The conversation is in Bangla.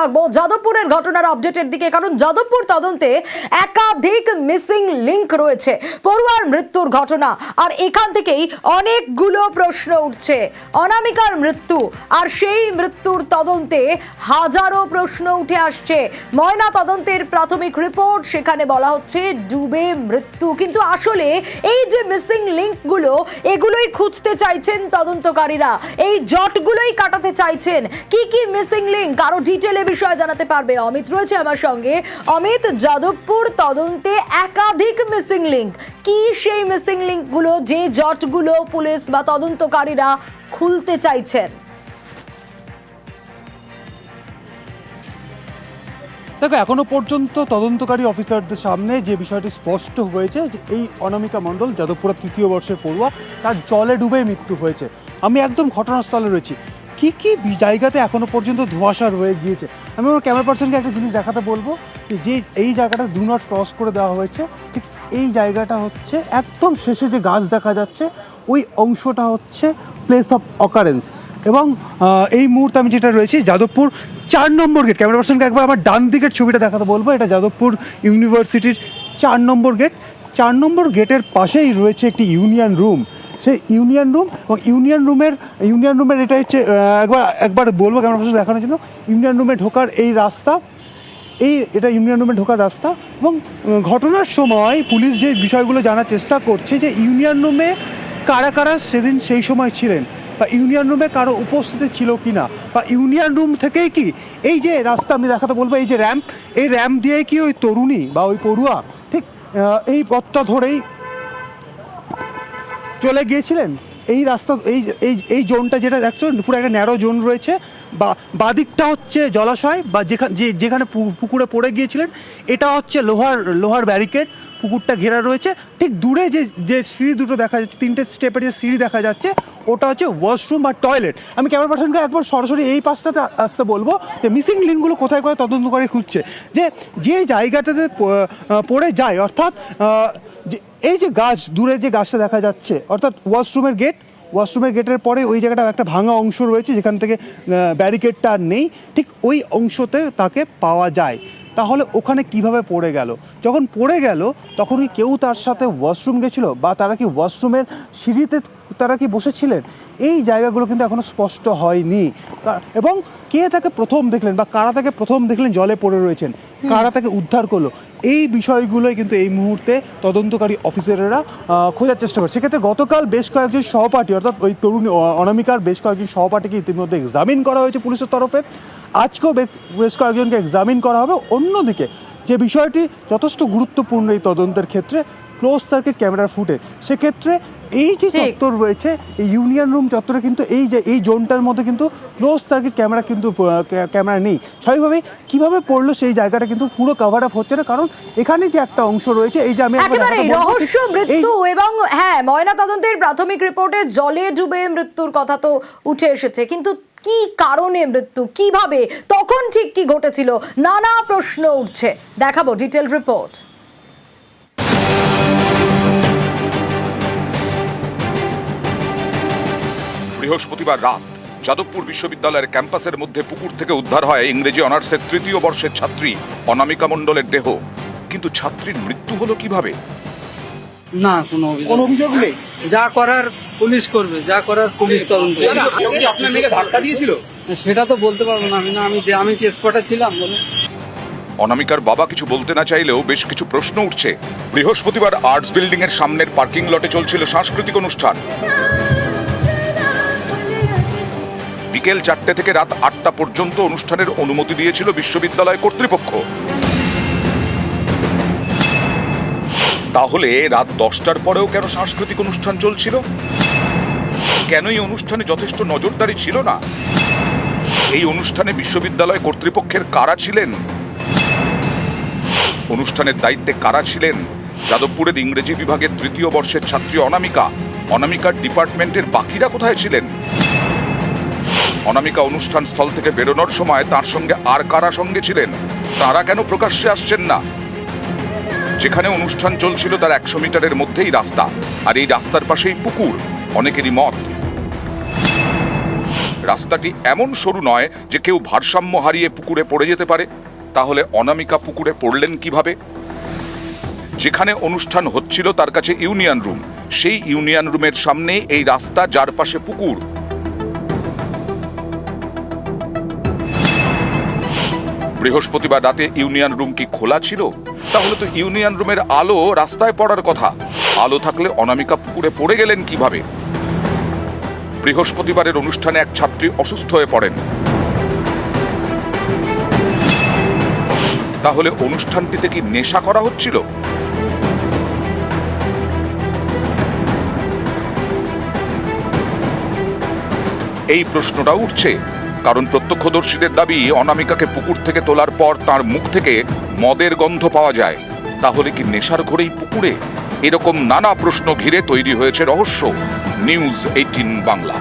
রাখবো যাদবপুরের ঘটনার আপডেটের দিকে, কারণ যাদবপুর তদন্তে একাধিক মিসিং লিংক রয়েছে পড়ুয়ার মৃত্যুর ঘটনা, আর এখান থেকেই অনেকগুলো প্রশ্ন উঠছে। অনামিকার মৃত্যু, আর সেই মৃত্যুর তদন্তে হাজারো প্রশ্ন উঠে আসছে। ময়না তদন্তের প্রাথমিক রিপোর্ট, সেখানে বলা হচ্ছে ডুবে মৃত্যু, কিন্তু আসলে এই যে মিসিং লিংকগুলো, এগুলোই খুঁজতে চাইছেন তদন্তকারীরা, এই জটগুলোই কাটাতে চাইছেন। কি কি মিসিং লিংক, আরো ডিটেলে বিষয় জানাতে পারবে অমিত রয়েছে আমার সঙ্গে। অমিত, যাদবপুর তদন্তে একাধিক মিসিং লিংক, কি সেই মিসিং লিংকগুলো, যে জটগুলো পুলিশ বা তদন্তকারীরা খুলতে চাইছেন? দেখো, এখনো পর্যন্ত তদন্তকারী অফিসারদের সামনে যে বিষয়টি স্পষ্ট হয়েছে যে এই অনামিকা মণ্ডল, যাদবপুরের ৩য় বর্ষের পড়ুয়া, তার জলে ডুবে মৃত্যু হয়েছে। আমি একদম ঘটনাস্থলে রয়েছি। কি কি জায়গাতে এখনো পর্যন্ত ধোঁয়াশা রয়ে গিয়েছে, আমি আমার ক্যামেরা পার্সনকে একটা জিনিস দেখাতে বলবো যে এই জায়গাটা ডু নট ক্রস করে দেওয়া হয়েছে। ঠিক এই জায়গাটা হচ্ছে একদম শেষে যে গাছ দেখা যাচ্ছে, ওই অংশটা হচ্ছে প্লেস অফ অকারেন্স। এবং এই মুহূর্তে আমি যেটা রয়েছি যাদবপুর ৪ নম্বর গেট, ক্যামেরা পার্সনকে একবার আমার ডান দিকের ছবিটা দেখাতে বলবো। এটা যাদবপুর ইউনিভার্সিটির ৪ নম্বর গেট। ৪ নম্বর গেটের পাশেই রয়েছে একটি ইউনিয়ন রুম। সেই ইউনিয়ন রুম এবং ইউনিয়ন রুমের এটা হচ্ছে একবার বলবো ক্যামেরা পার্সন দেখানোর জন্য, ইউনিয়ন রুমে ঢোকার এই রাস্তা, এটা ইউনিয়ন রুমে ঢোকার রাস্তা। এবং ঘটনার সময় পুলিশ যে বিষয়গুলো জানার চেষ্টা করছে যে ইউনিয়ন রুমে কারা কারা সেদিন সেই সময় ছিলেন, বা ইউনিয়ন রুমে কারো উপস্থিতি ছিল কি না, বা ইউনিয়ন রুম থেকেই কি এই যে রাস্তা আমি দেখাতে বলবো, এই যে র্যাম্প, এই র্যাম্প দিয়ে কি ওই তরুণী বা ওই পড়ুয়া ঠিক এই পথটা ধরেই চলে গিয়েছিলেন। এই রাস্তা, এই জোনটা যেটা দেখছো পুরো একটা ন্যারো জোন রয়েছে, বা বাদিকটা হচ্ছে জলাশয় বা যেখানে পুকুরে পড়ে গিয়েছিলেন, এটা হচ্ছে লোহার ব্যারিকেড, পুকুরটা ঘেরা রয়েছে। ঠিক দূরে যে সিঁড়ি দুটো দেখা যাচ্ছে, 3টে স্টেপের যে সিঁড়ি দেখা যাচ্ছে, ওটা হচ্ছে ওয়াশরুম বা টয়লেট। আমি ক্যামেরা পার্সনকে একবার সরাসরি এই পাশটাতে আসতে বলবো যে মিসিং লিঙ্কগুলো কোথায় কোথায় তদন্তকারী খুঁজছে, যে জায়গাটাতে পড়ে যায়, অর্থাৎ যে এই যে গাছ, দূরে যে গাছটা দেখা যাচ্ছে, অর্থাৎ ওয়াশরুমের গেটের পরে ওই জায়গাটা একটা ভাঙা অংশ রয়েছে যেখান থেকে ব্যারিকেডটা আর নেই, ঠিক ওই অংশতে তাকে পাওয়া যায়। তাহলে ওখানে কিভাবে পড়ে গেল? যখন পড়ে গেল তখন কি কেউ তার সাথে ওয়াশরুম গেছিল, বা তারা কি ওয়াশরুমের সিঁড়িতে তারা কি বসেছিলেন? এই জায়গাগুলো কিন্তু এখনো স্পষ্ট হয়নি। এবং কে তাকে প্রথম দেখলেন বা কারা তাকে প্রথম দেখলেন জলে পড়ে রয়েছেন, কারা তাকে উদ্ধার করলো, এই বিষয়গুলোই কিন্তু এই মুহূর্তে তদন্তকারী অফিসাররা খোঁজার চেষ্টা করে। সেক্ষেত্রে গতকাল বেশ কয়েকজন সহপাঠী, অর্থাৎ ওই তরুণী অনামিকার বেশ কয়েকজন সহপাঠীকে ইতিমধ্যে এক্সামিন করা হয়েছে পুলিশের তরফে। আজকেও বেশ কয়েকজনকে এক্সামিন করা হবে। অন্যদিকে যে বিষয়টি যথেষ্ট গুরুত্বপূর্ণ এই তদন্তের ক্ষেত্রে, ক্লোজ সার্কিট ক্যামেরার ফুটেজ। সেক্ষেত্রে এই যে চত্বর রয়েছে, এই ইউনিয়ন রুম চত্বরে কিন্তু এই জোনটার মধ্যে কিন্তু ক্লোজ সার্কিট ক্যামেরা নেই। স্বাভাবিকভাবেই কীভাবে পড়লো সেই জায়গাটা কিন্তু পুরো কভার আপ হচ্ছে না, কারণ এখানে যে একটা অংশ রয়েছে, এই যে আমি রহস্য মৃত্যু। এবং হ্যাঁ, ময়না তদন্তের প্রাথমিক রিপোর্টে জলে ডুবে মৃত্যুর কথা তো উঠে এসেছে, কিন্তু কি কারণে মৃত্যু, কিভাবে, তখন ঠিক কি ঘটেছিল, নানা প্রশ্ন উঠছে। দেখাবো ডিটেল রিপোর্ট। বৃহস্পতিবার রাত যাদবপুর বিশ্ববিদ্যালয়ের ক্যাম্পাসের মধ্যে পুকুর থেকে উদ্ধার হয় ইংরেজি অনার্সের ৩য় বর্ষের ছাত্রী অনামিকা মণ্ডলের দেহ। কিন্তু ছাত্রীর মৃত্যু হলো কিভাবে? না, কোনো অভিযোগ নেই। যা করার পুলিশ করবে, যা করার পুলিশ তদন্ত করবে। আপনার মেয়েকে ধাক্কা দিয়েছিল সেটা তো বলতে পারবো না। আমি কি স্পটে ছিলাম বলে? অনামিকার বাবা কিছু বলতে না চাইলেও বেশ কিছু প্রশ্ন উঠছে। বৃহস্পতিবার আর্টস বিল্ডিং এর সামনের পার্কিং লটে চলছিল সাংস্কৃতিক অনুষ্ঠান। বিকেল 4টে থেকে রাত 8টা পর্যন্ত অনুষ্ঠানের অনুমতি দিয়েছিল বিশ্ববিদ্যালয় কর্তৃপক্ষ। তাহলে রাত 10টার পরেও কেন সাংস্কৃতিক অনুষ্ঠান চলছিল? কেন এই অনুষ্ঠানে যথেষ্ট নজরদারি ছিল না? এই অনুষ্ঠানে বিশ্ববিদ্যালয় কর্তৃপক্ষের কারা ছিলেন? অনুষ্ঠানের দায়িত্বে কারা ছিলেন? যাদবপুরের ইংরেজি বিভাগের 3য় বর্ষের ছাত্রী অনামিকার ডিপার্টমেন্টের বাকিরা কোথায় ছিলেন? অনামিকা অনুষ্ঠান স্থল থেকে বেরোনোর সময় তার সঙ্গে আর কারা সঙ্গে ছিলেন, তারা কেন প্রকাশ্যে আসছেন না? যেখানে অনুষ্ঠান চলছিল তার 100 মিটারের মধ্যেই রাস্তা, আর এই রাস্তার পাশেই পুকুর, অনেকেরই মত। রাস্তাটি এমন সরু নয় যে কেউ ভারসাম্য হারিয়ে পুকুরে পড়ে যেতে পারে। তাহলে অনামিকা পুকুরে পড়লেন কিভাবে? যেখানে অনুষ্ঠান হচ্ছিল তার কাছে ইউনিয়ন রুম, সেই ইউনিয়ন রুমের সামনে এই রাস্তা, যার পাশে পুকুর। বৃহস্পতিবার রাতে ইউনিয়ন রুম কি খোলা ছিল? তাহলে তো ইউনিয়ন রুমের আলো রাস্তায় পড়ার কথা। আলো থাকলে অনামিকা পুকুরে পড়ে গেলেন কিভাবে? বৃহস্পতিবারের অনুষ্ঠানে এক ছাত্রী অসুস্থ হয়ে পড়েন। তাহলে অনুষ্ঠানটিতে কি নেশা করা হচ্ছিল? এই প্রশ্নটা উঠছে, কারণ প্রত্যক্ষদর্শীদের দাবি অনামিকাকে পুকুর থেকে তোলার পর তার মুখ থেকে মদের গন্ধ পাওয়া যায়। তাহলে কি নেশার ঘরেই পুকুরে? এরকম নানা প্রশ্ন ঘিরে তৈরি হয়েছে রহস্য। নিউজ 18 বাংলা।